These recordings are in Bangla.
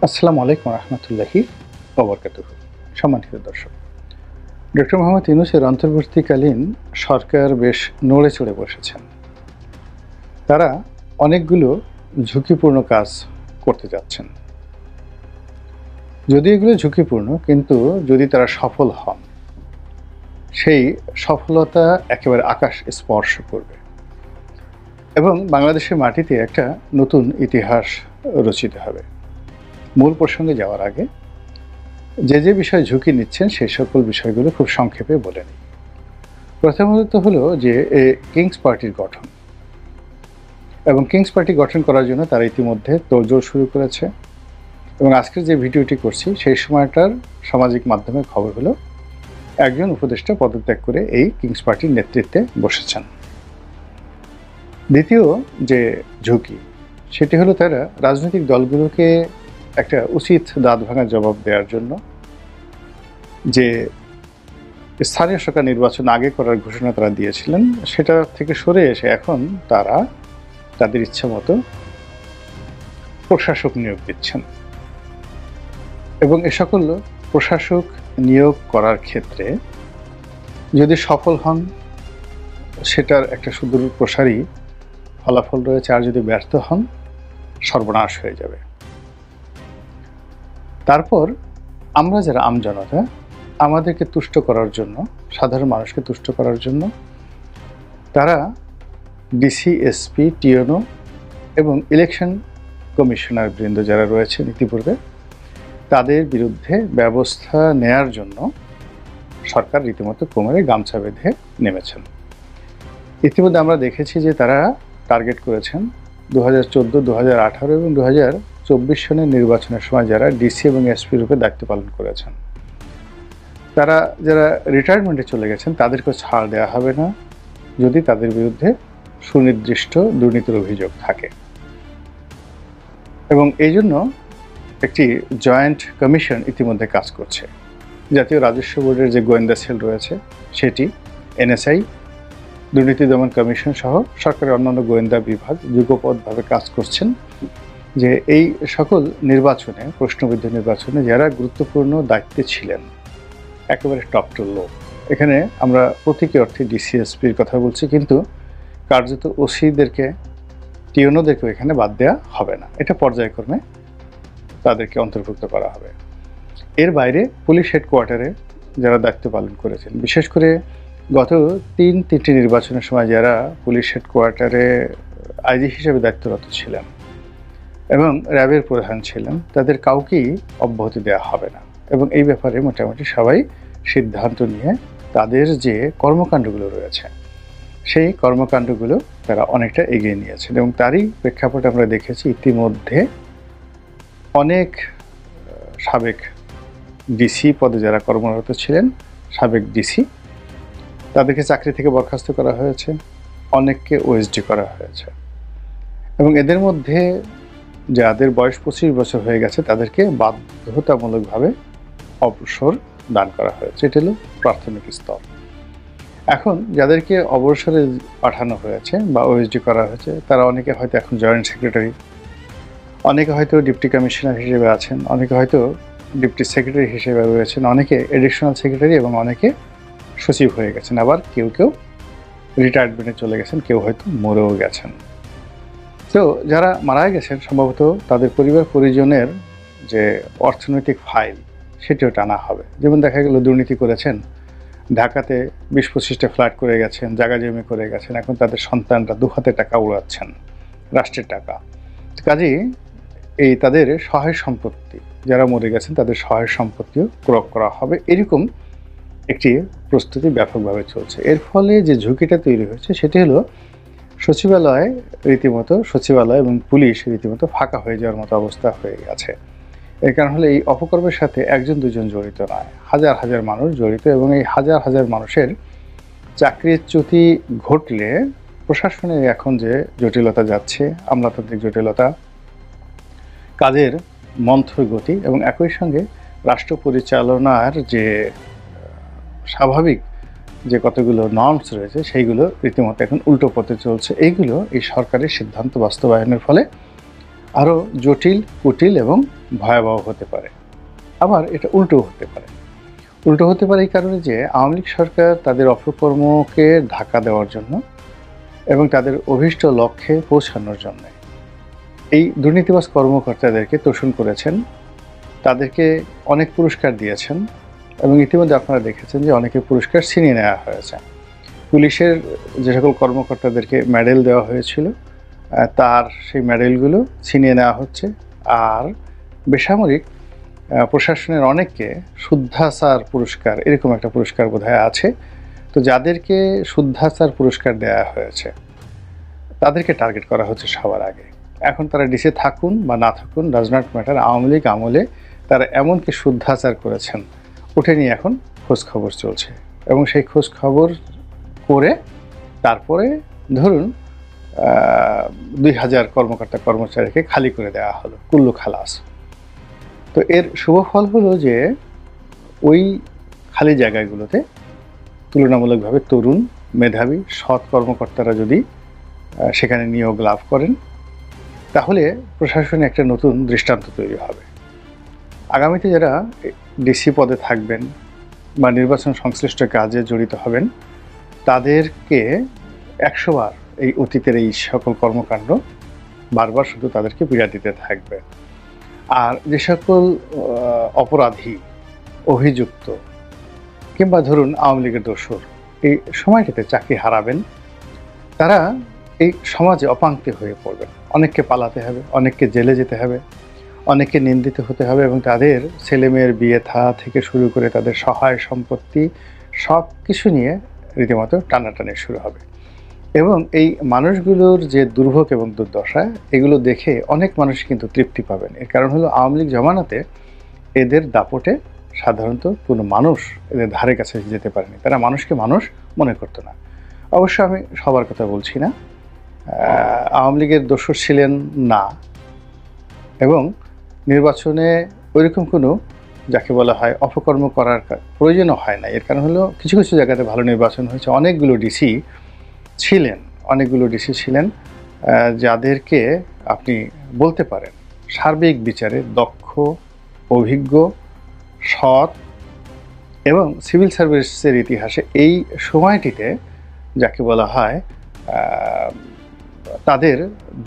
আসসালামু আলাইকুম রহমতুল্লাহি ওবরকাতুহু। সম্মানিত দর্শক, ডক্টর মোহাম্মদ ইউনূসের অন্তর্বর্তীকালীন সরকার বেশ নড়ে চড়ে বসেছেন। তারা অনেকগুলো ঝুঁকিপূর্ণ কাজ করতে যাচ্ছেন। যদি এগুলো ঝুঁকিপূর্ণ, কিন্তু যদি তারা সফল হন, সেই সফলতা একেবারে আকাশ স্পর্শ করবে এবং বাংলাদেশের মাটিতে একটা নতুন ইতিহাস রচিত হবে। মূল প্রসঙ্গে যাওয়ার আগে যে বিষয়ে ঝুঁকি নিচ্ছেন সেই সকল বিষয়গুলো খুব সংক্ষেপে বলে নিই। প্রথমত হলো যে কিংস পার্টির গঠন, এবং কিংস পার্টি গঠন করার জন্য তারা ইতিমধ্যে তোড়জোড় শুরু করেছে। এবং আজকের যে ভিডিওটি করছি সেই সময়টার সামাজিক মাধ্যমে খবর হলো একজন উপদেষ্টা পদত্যাগ করে এই কিংস পার্টির নেতৃত্বে বসেছেন। দ্বিতীয় যে ঝুঁকি, সেটি হলো তারা রাজনৈতিক দলগুলোকে একটা উচিত দাঁত ভাঙা জবাব দেওয়ার জন্য যে স্থানীয় সরকার নির্বাচন আগে করার ঘোষণা তারা দিয়েছিলেন, সেটা থেকে সরে এসে এখন তারা তাদের ইচ্ছা মতো প্রশাসক নিয়োগ দিচ্ছেন। এবং এ সকল প্রশাসক নিয়োগ করার ক্ষেত্রে যদি সফল হন, সেটার একটা সুদূর প্রসারী ফলাফল রয়েছে, আর যদি ব্যর্থ হন, সর্বনাশ হয়ে যাবে। তারপর আমরা যারা আমজনতা, আমাদেরকে তুষ্ট করার জন্য, সাধারণ মানুষকে তুষ্ট করার জন্য তারা ডিসি, এসপি, টিএনও এবং ইলেকশন কমিশনার বৃন্দ যারা রয়েছেন ইতিপূর্বে, তাদের বিরুদ্ধে ব্যবস্থা নেয়ার জন্য সরকার রীতিমতো কোমরে গামছা বেঁধে নেমেছেন। ইতিমধ্যে আমরা দেখেছি যে তারা টার্গেট করেছেন 2014, 2018 এবং 2024 সনের নির্বাচনের সময় যারা ডিসি এবং এসপি রূপে দায়িত্ব পালন করেছেন, তারা যারা রিটায়ারমেন্টে চলে গেছেন তাদেরকেও ছাড় দেওয়া হবে না যদি তাদের বিরুদ্ধে সুনির্দিষ্ট দুর্নীতির অভিযোগ থাকে। এবং এই জন্য একটি জয়েন্ট কমিশন ইতিমধ্যে কাজ করছে। জাতীয় রাজস্ব বোর্ডের যে গোয়েন্দা সেল রয়েছে সেটি, এনএসআই, দুর্নীতি দমন কমিশন সহ সরকারের অন্যান্য গোয়েন্দা বিভাগ যুগপৎভাবে কাজ করছেন যে এই সকল নির্বাচনে, প্রশ্নবিদ্ধ নির্বাচনে যারা গুরুত্বপূর্ণ দায়িত্বে ছিলেন, একেবারে টপ টু লো, এখানে আমরা প্রতীকী অর্থে ডিসিএসপির কথা বলছি, কিন্তু কার্যত ওসিদেরকে, টিএনওদেরকেও এখানে বাদ দেওয়া হবে না। এটা পর্যায়ক্রমে তাদেরকে অন্তর্ভুক্ত করা হবে। এর বাইরে পুলিশ হেডকোয়ার্টারে যারা দায়িত্ব পালন করেছেন, বিশেষ করে গত তিনটি নির্বাচনের সময় যারা পুলিশ হেডকোয়ার্টারে আইজি হিসেবে দায়িত্বরত ছিলেন এবং র্যাবের প্রধান ছিলেন, তাদের কাউকেই অব্যাহতি দেওয়া হবে না। এবং এই ব্যাপারে মোটামুটি সবাই সিদ্ধান্ত নিয়ে তাদের যে কর্মকাণ্ডগুলো রয়েছে সেই কর্মকাণ্ডগুলো তারা অনেকটা এগিয়ে নিয়েছেন। এবং তারই প্রেক্ষাপটে আমরা দেখেছি ইতিমধ্যে অনেক সাবেক ডিসি পদে যারা কর্মরত ছিলেন, সাবেক ডিসি, তাদেরকে চাকরি থেকে বরখাস্ত করা হয়েছে, অনেককে ওএসডি করা হয়েছে। এবং এদের মধ্যে যাদের বয়স 25 বছর হয়ে গেছে তাদেরকে বাধ্যতামূলকভাবে অবসর দান করা হয়েছে। এটা হলো প্রাথমিক স্তর। এখন যাদেরকে অবসরে পাঠানো হয়েছে বা ওএসডি করা হয়েছে, তারা অনেকে হয়তো এখন জয়েন্ট সেক্রেটারি, অনেকে হয়তো ডিপটি কমিশনার হিসেবে আছেন, অনেকে হয়তো ডিপটি সেক্রেটারি হিসেবে রয়েছেন, অনেকে এডিশনাল সেক্রেটারি এবং অনেকে সচিব হয়ে গেছেন। আবার কেউ কেউ রিটায়ারমেন্টে চলে গেছেন, কেউ হয়তো মরেও গেছেন। তো যারা মারা গেছেন সম্ভবত তাদের পরিবার পরিজনের যে অর্থনৈতিক ফাইল সেটিও টানা হবে। যেমন দেখা গেল দুর্নীতি করেছেন, ঢাকাতে 20-25টা ফ্ল্যাট করে গেছেন, জায়গা জমি করে গেছেন, এখন তাদের সন্তানরা দুহাতে টাকা উড়াচ্ছেন, রাষ্ট্রের টাকা। কাজেই এই তাদের সহায় সম্পত্তি, যারা মরে গেছেন তাদের সহায় সম্পত্তিও ক্রয় করা হবে। এরকম একটি প্রস্তুতি ব্যাপকভাবে চলছে। এর ফলে যে ঝুঁকিটা তৈরি হয়েছে সেটি হলো সচিবালয় এবং পুলিশ রীতিমতো ফাঁকা হয়ে যাওয়ার মতো অবস্থা হয়ে গেছে। এর কারণ হলো এই অপকর্মের সাথে একজন দুজন জড়িত নয়, হাজার হাজার মানুষ জড়িত। এবং এই হাজার হাজার মানুষের চাকরিচ্যুতি ঘটলে প্রশাসনে এখন যে জটিলতা যাচ্ছে, আমলাতান্ত্রিক জটিলতা, কাজের মন্থর গতি এবং একই সঙ্গে রাষ্ট্র পরিচালনার যে স্বাভাবিক যে কতগুলো নর্মস রয়েছে সেইগুলো রীতিমতো এখন উল্টো পথে চলছে। এইগুলো এই সরকারের সিদ্ধান্ত বাস্তবায়নের ফলে আরও জটিল, কুটিল এবং ভয়াবহ হতে পারে, আবার এটা উল্টো হতে পারে। উল্টো হতে পারে এই কারণে যে আওয়ামী লীগ সরকার তাদের অপকর্মকে ঢাকা দেওয়ার জন্য এবং তাদের অভীষ্ট লক্ষ্যে পৌঁছানোর জন্য এই দুর্নীতিবাজ কর্মকর্তাদেরকে তোষণ করেছেন, তাদেরকে অনেক পুরস্কার দিয়েছেন এবং ইতিমধ্যে আপনারা দেখেছেন যে অনেকের পুরস্কার ছিনিয়ে নেওয়া হয়েছে। পুলিশের যে সকল কর্মকর্তাদেরকে মেডেল দেওয়া হয়েছিল তার সেই মেডেলগুলো ছিনিয়ে নেওয়া হচ্ছে। আর বেসামরিক প্রশাসনের অনেককে শুদ্ধাচার পুরস্কার, এরকম একটা পুরস্কার বোধহয় আছে, তো যাদেরকে শুদ্ধাচার পুরস্কার দেওয়া হয়েছে তাদেরকে টার্গেট করা হচ্ছে সবার আগে। এখন তারা ডিসে থাকুন বা না থাকুন, does not matter. Awami League আমলে তারা এমনকি শুদ্ধাচার করেছেন, ওটা নিয়ে এখন খোঁজখবর চলছে এবং সেই খোঁজখবর করে তারপরে ধরুন 2000 কর্মকর্তা কর্মচারীকে খালি করে দেওয়া হলো, কুল্লু খালাস। তো এর শুভ ফল হলো যে ওই খালি জায়গাগুলোতে তুলনামূলকভাবে তরুণ, মেধাবী, সৎ কর্মকর্তারা যদি সেখানে নিয়োগ লাভ করেন তাহলে প্রশাসনে একটা নতুন দৃষ্টান্ত তৈরি হবে। আগামীতে যারা ডিসি পদে থাকবেন বা নির্বাচন সংশ্লিষ্ট কাজে জড়িত হবেন তাদেরকে 100 বার এই অতীতের এই সকল কর্মকাণ্ড বারবার শুধু তাদেরকে পীড়া দিতে থাকবে। আর যে সকল অপরাধী, অভিযুক্ত কিংবা ধরুন আওয়ামী লীগের দোসর এই সময়টাতে চাকরি হারাবেন, তারা এই সমাজে অপাঙ্ক্তি হয়ে পড়বেন। অনেককে পালাতে হবে, অনেককে জেলে যেতে হবে, অনেককে নিন্দিত হতে হবে এবং তাদের ছেলেমেয়ের বিয়ে থা থেকে শুরু করে তাদের সহায় সম্পত্তি সব কিছু নিয়ে রীতিমতো টানাটানি শুরু হবে। এবং এই মানুষগুলোর যে দুর্ভোগ এবং দুর্দশা, এগুলো দেখে অনেক মানুষ কিন্তু তৃপ্তি পাবেন। এর কারণ হলো আওয়ামী লীগ জমানাতে এদের দাপটে সাধারণত কোনো মানুষ এদের ধারে কাছে যেতে পারেনি, তারা মানুষকে মানুষ মনে করতো না। অবশ্য আমি সবার কথা বলছি না, আওয়ামী লীগের দোসর ছিলেন না এবং নির্বাচনে ওইরকম কোনো যাকে বলা হয় অপকর্ম করার প্রয়োজনও হয় না। এর কারণ হলো কিছু কিছু জায়গাতে ভালো নির্বাচন হয়েছে, অনেকগুলো ডিসি ছিলেন যাদেরকে আপনি বলতে পারেন সার্বিক বিচারে দক্ষ, অভিজ্ঞ, সৎ এবং সিভিল সার্ভিসের ইতিহাসে এই সময়টিতে যাকে বলা হয় তাদের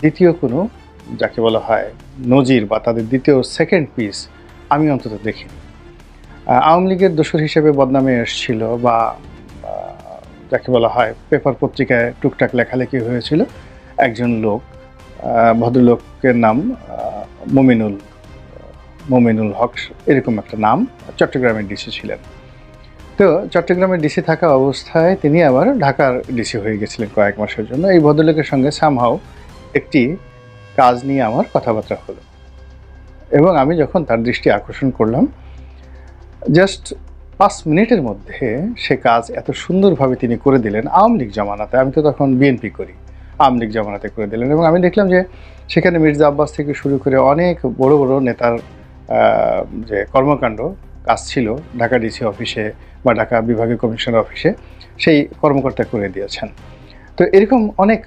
দ্বিতীয় কোনো যাকে বলা হয় নজির বা তাদের দ্বিতীয় সেকেন্ড পিস আমি অন্তত দেখিনি। আওয়ামী লীগের দোসর হিসেবে বদনামে এসেছিল বা যাকে বলা হয় পেপার পত্রিকায় টুকটাক লেখালেখি হয়েছিল একজন লোক, ভদ্রলোকের নাম মমিনুল হক, এরকম একটা নাম, চট্টগ্রামের ডিসি ছিলেন। তো চট্টগ্রামের ডিসি থাকা অবস্থায় তিনি আবার ঢাকার ডিসি হয়ে গেছিলেন কয়েক মাসের জন্য। এই ভদ্রলোকের সঙ্গে সামহাও একটি কাজ নিয়ে আমার কথাবার্তা হলো এবং আমি যখন তার দৃষ্টি আকর্ষণ করলাম, জাস্ট 5 মিনিটের মধ্যে সে কাজ এত সুন্দরভাবে তিনি করে দিলেন। আওয়ামী লীগ জামানাতে, আমি তো তখন বিএনপি করি, আওয়ামী লীগ জামানাতে করে দিলেন এবং আমি দেখলাম যে সেখানে মির্জা আব্বাস থেকে শুরু করে অনেক বড় বড় নেতার যে কর্মকাণ্ড কাজ ছিল ঢাকা ডিসি অফিসে বা ঢাকা বিভাগীয় কমিশনার অফিসে, সেই কর্মকর্তা করে দিয়েছেন। তো এরকম অনেক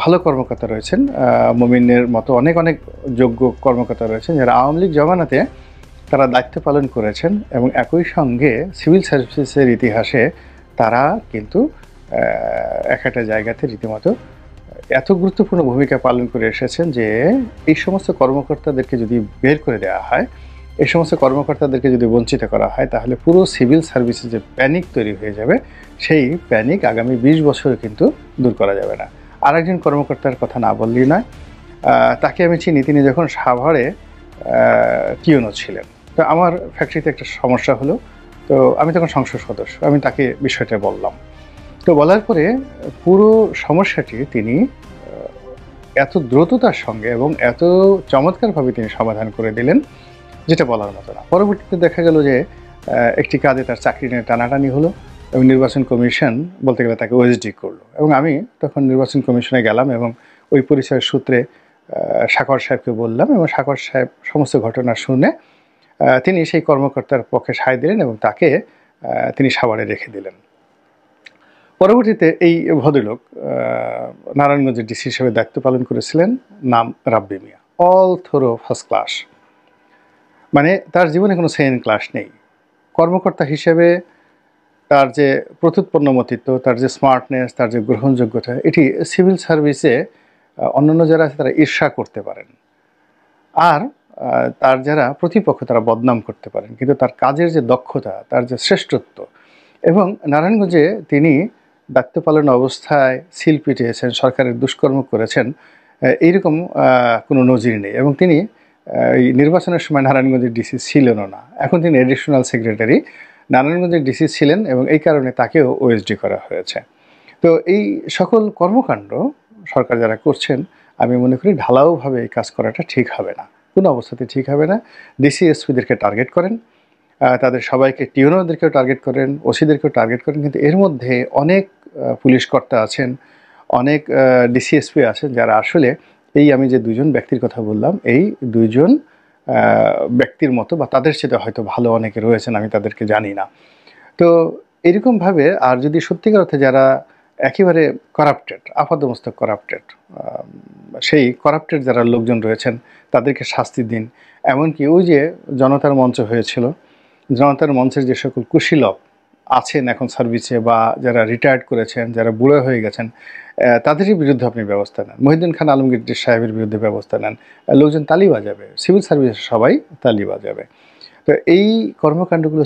ভালো কর্মকর্তা রয়েছেন, মমিনের মতো অনেক অনেক যোগ্য কর্মকর্তা রয়েছেন যারা আওয়ামী লীগ জমানাতে তারা দায়িত্ব পালন করেছেন এবং একই সঙ্গে সিভিল সার্ভিসেসের ইতিহাসে তারা কিন্তু একটা জায়গাতে রীতিমতো এত গুরুত্বপূর্ণ ভূমিকা পালন করে এসেছেন যে এই সমস্ত কর্মকর্তাদেরকে যদি বের করে দেওয়া হয়, এই সমস্ত কর্মকর্তাদেরকে যদি বঞ্চিত করা হয়, তাহলে পুরো সিভিল সার্ভিসে যে প্যানিক তৈরি হয়ে যাবে, সেই প্যানিক আগামী 20 বছরে কিন্তু দূর করা যাবে না। আর একজন কর্মকর্তার কথা না বললেই নয়, তাকে আমি চিনি, তিনি যখন সাভারে টিউনো ছিলেন। তো আমার ফ্যাক্টরিতে একটা সমস্যা হলো, তো আমি তখন সংসদ সদস্য, আমি তাকে বিষয়টা বললাম। তো বলার পরে পুরো সমস্যাটি তিনি এত দ্রুততার সঙ্গে এবং এত চমৎকারভাবে তিনি সমাধান করে দিলেন যেটা বলার মতো না। পরবর্তীতে দেখা গেল যে একটি কাজে তার চাকরি নিয়ে টানাটানি হলো এবং নির্বাচন কমিশন বলতে গেলে তাকে ওএসডি করলো এবং আমি তখন নির্বাচন কমিশনে গেলাম এবং ওই পরিচয়ের সূত্রে সাকর সাহেবকে বললাম এবং সাকর সাহেব সমস্ত ঘটনা শুনে তিনি সেই কর্মকর্তার পক্ষে সায় দিলেন এবং তাকে তিনি সাভারে রেখে দিলেন। পরবর্তীতে এই ভদ্রলোক নারায়ণগঞ্জের ডিসি হিসেবে দায়িত্ব পালন করেছিলেন, নাম রাব্বি মিয়া, অল থ্রো ফার্স্ট ক্লাস। মানে তার জীবনে কোনো সেকেন্ড ক্লাস নেই। কর্মকর্তা হিসেবে তার যে প্রত্যুৎপন্নমতিত্ব, তার যে স্মার্টনেস, তার যে গ্রহণযোগ্যতা, এটি সিভিল সার্ভিসে অন্যান্য যারা আছে তারা ঈর্ষা করতে পারেন। আর তার যারা প্রতিপক্ষ তারা বদনাম করতে পারেন। কিন্তু তার কাজের যে দক্ষতা, তার যে শ্রেষ্ঠত্ব, এবং নারায়ণগঞ্জে তিনি দায়িত্ব পালন অবস্থায় সিল পিটিয়েছেন, সরকারের দুষ্কর্ম করেছেন, এইরকম কোনো নজির নেই। এবং তিনি এই নির্বাচনের সময় নারায়ণগঞ্জের ডিসি ছিলেনও না। এখন তিনি এডিশনাল সেক্রেটারি, নারায়ণগঞ্জের ডিসি ছিলেন এবং এই কারণে তাকেও ওএসডি করা হয়েছে। তো এই সকল কর্মকাণ্ড সরকার যারা করছেন, আমি মনে করি ঢালাওভাবে এই কাজ করাটা ঠিক হবে না, কোনো অবস্থাতে ঠিক হবে না। ডিসি এসপিদেরকে টার্গেট করেন, তাদের সবাইকে, টিউনোদেরকেও টার্গেট করেন, ওসিদেরকেও টার্গেট করেন, কিন্তু এর মধ্যে অনেক পুলিশ কর্তা আছেন, অনেক ডিসিএসপি আছেন যারা আসলে এই আমি যে দুজন ব্যক্তির কথা বললাম, এই দুইজন ব্যক্তির মতো বা তাদের সাথে হয়তো ভালো অনেকে রয়েছেন, আমি তাদেরকে জানি না। তো এরকমভাবে আর যদি সত্যিকার অর্থে যারা একেবারে করাপ্টেড, আপাদমস্তক করাপ্টেড, সেই করাপ্টেড যারা লোকজন রয়েছেন তাদেরকে শাস্তি দিন। এমনকি ওই যে জনতার মঞ্চ হয়েছিল, জনতার মঞ্চের যে সকল কুশীলব আছেন এখন সার্ভিসে বা যারা রিটায়ার্ড করেছেন, যারা বুড়ো হয়ে গেছেন, তাদেরই বিরুদ্ধে আপনি ব্যবস্থা নেন। মহিউদ্দিন খান আলমগীর সাহেবের বিরুদ্ধে ব্যবস্থা নেন। লোকজন তালি বাজাবে, সিভিল সার্ভিসে সবাই তালি বাজাবে। তো এই কর্মকাণ্ডগুলো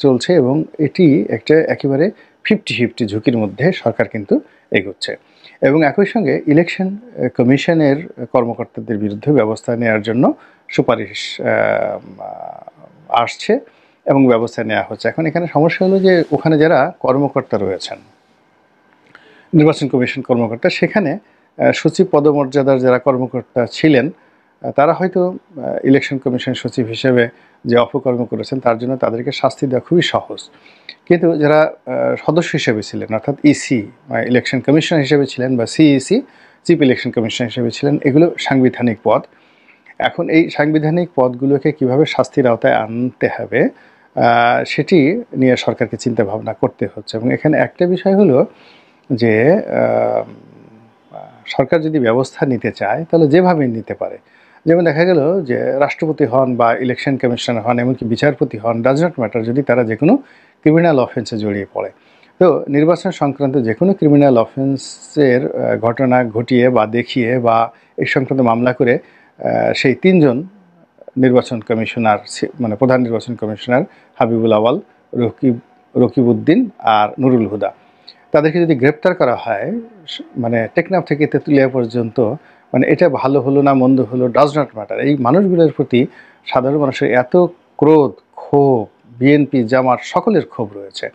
চলছে এবং এটি একটা একেবারে 50-50 ঝুঁকির মধ্যে সরকার কিন্তু এগোচ্ছে। এবং একই সঙ্গে ইলেকশন কমিশনের কর্মকর্তাদের বিরুদ্ধে ব্যবস্থা নেওয়ার জন্য সুপারিশ আসছে এবং ব্যবস্থা নেওয়া হচ্ছে। এখন এখানে সমস্যা হলো যে ওখানে যারা কর্মকর্তা রয়েছেন, নির্বাচন কমিশন কর্মকর্তা, সেখানে সচিব পদমর্যাদার যারা কর্মকর্তা ছিলেন তারা হয়তো ইলেকশন কমিশন সচিব হিসেবে যে অপকর্ম করেছেন তার জন্য তাদেরকে শাস্তি দেওয়া খুবই সহজ। কিন্তু যারা সদস্য হিসেবে ছিলেন, অর্থাৎ ইসি ইলেকশন কমিশনার হিসেবে ছিলেন বা সিইসি চিফ ইলেকশন কমিশনার হিসেবে ছিলেন, এগুলো সাংবিধানিক পদ। এখন এই সাংবিধানিক পদগুলোকে কিভাবে শাস্তির আওতায় আনতে হবে সেটি নিয়ে সরকারকে চিন্তা ভাবনা করতে হচ্ছে। এবং এখানে একটা বিষয় হলো যে সরকার যদি ব্যবস্থা নিতে চায় তাহলে যেভাবে নিতে পারে। যেমন দেখা গেল যে রাষ্ট্রপতি হন বা ইলেকশন কমিশনার হন, এমনকি বিচারপতি হন, ডাজ নট ম্যাটার, যদি তারা যে কোনো ক্রিমিনাল অফেন্সে জড়িয়ে পড়ে, তো নির্বাচন সংক্রান্ত যে কোনো ক্রিমিনাল অফেন্সের ঘটনা ঘটিয়ে বা দেখিয়ে বা এই সংক্রান্ত মামলা করে সেই তিনজন নির্বাচন কমিশনার, মানে প্রধান নির্বাচন কমিশনার হাবিবুল আওয়াল, রকিবউদ্দিন আর নুরুল হুদা, তাদেরকে যদি গ্রেপ্তার করা হয়, মানে টেকনাফ থেকে তেঁতুলিয়া পর্যন্ত, মানে এটা ভালো হলো না মন্দ হলো ডাজ নট ম্যাটার, এই মানুষগুলোর প্রতি সাধারণ মানুষের এত ক্রোধ, ক্ষোভ, বিএনপি জামাত সকলের ক্ষোভ রয়েছে।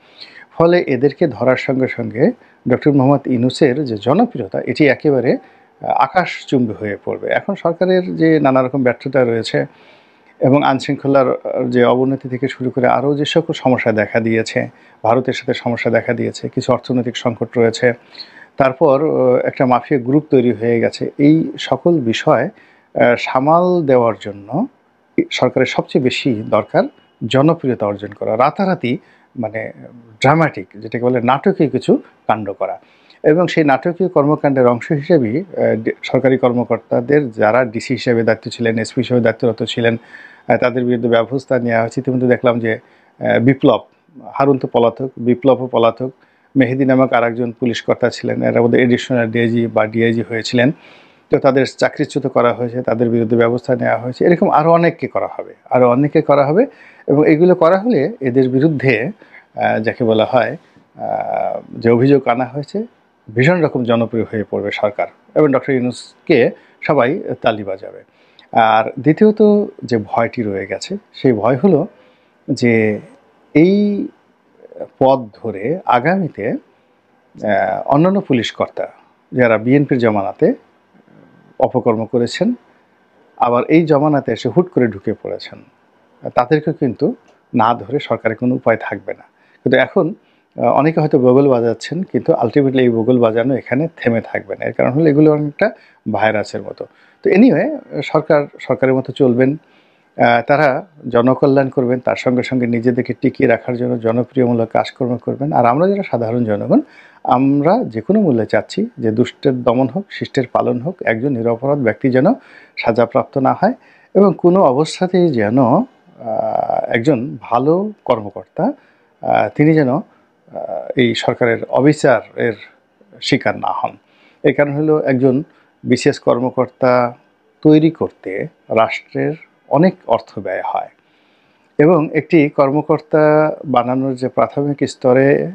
ফলে এদেরকে ধরার সঙ্গে সঙ্গে ডক্টর মোহাম্মদ ইউনূসের যে জনপ্রিয়তা এটি একেবারে আকাশচুম্বী হয়ে পড়বে। এখন সরকারের যে নানা রকম ব্যর্থতা রয়েছে এবং আইনশৃঙ্খলার যে অবনতি থেকে শুরু করে আরও যে সকল সমস্যা দেখা দিয়েছে, ভারতের সাথে সমস্যা দেখা দিয়েছে, কিছু অর্থনৈতিক সংকট রয়েছে, তারপর একটা মাফিয়া গ্রুপ তৈরি হয়ে গেছে, এই সকল বিষয় সামাল দেওয়ার জন্য সরকারের সবচেয়ে বেশি দরকার জনপ্রিয়তা অর্জন করা, রাতারাতি মানে ড্রামাটিক, যেটাকে বলে নাটকীয় কিছু কাণ্ড করা। এবং সেই নাটকীয় কর্মকাণ্ডের অংশ হিসেবেই সরকারি কর্মকর্তাদের যারা ডিসি হিসেবে দায়িত্ব ছিলেন, এসপি হিসেবে দায়িত্বরত ছিলেন, তাদের বিরুদ্ধে ব্যবস্থা নেওয়া হয়েছে। ইতিমধ্যে দেখলাম যে বিপ্লব, হারুন তো পলাতক, বিপ্লবও পলাতক, মেহেদি নামক আরেকজন পুলিশ কর্তা ছিলেন, এরা বোধহয় এডিশনাল ডিআইজি বা ডিআইজি হয়েছিলেন, তো তাদের চাকরিচ্যুত করা হয়েছে, তাদের বিরুদ্ধে ব্যবস্থা নেওয়া হয়েছে। এরকম আরও অনেককে করা হবে, আরও অনেককে করা হবে। এবং এগুলো করা হলে এদের বিরুদ্ধে যাকে বলা হয় যে অভিযোগ আনা হয়েছে, ভীষণ রকম জনপ্রিয় হয়ে পড়বে সরকার এবং ডক্টর ইউনূসকে সবাই তালি বাজাবে। আর দ্বিতীয়ত যে ভয়টি রয়ে গেছে, সেই ভয় হলো যে এই পথ ধরে আগামীতে অন্যান্য পুলিশ কর্তা যারা বিএনপির জমানাতে অপকর্ম করেছেন, আবার এই জমানাতে এসে হুট করে ঢুকে পড়েছেন, তাদেরকেও কিন্তু না ধরে সরকারের কোনো উপায় থাকবে না। কিন্তু এখন অনেকে হয়তো বগল বাজাচ্ছেন, কিন্তু আলটিমেটলি এই বগল বাজানো এখানে থেমে থাকবে না। এর কারণ হলো এগুলো অনেকটা ভাইরাসের মতো। তো এনিওয়ে সরকারের মতো চলবেন, তারা জনকল্যাণ করবেন, তার সঙ্গে সঙ্গে নিজেদেরকে টিকিয়ে রাখার জন্য জনপ্রিয়মূলক কাজকর্ম করবেন। আর আমরা যারা সাধারণ জনগণ, আমরা যে কোনো মূল্যে চাচ্ছি যে দুষ্টের দমন হোক, শিষ্টের পালন হোক, একজন নিরপরাধ ব্যক্তি যেন সাজাপ্রাপ্ত না হয় এবং কোনো অবস্থাতেই যেন একজন ভালো কর্মকর্তা তিনি যেন এই সরকারের অবিচারের শিকার না হন। এর কারণ হলো একজন বিশেষ কর্মকর্তা তৈরি করতে রাষ্ট্রের অনেক অর্থ ব্যয় হয় এবং একটি কর্মকর্তা বানানোর যে প্রাথমিক স্তরে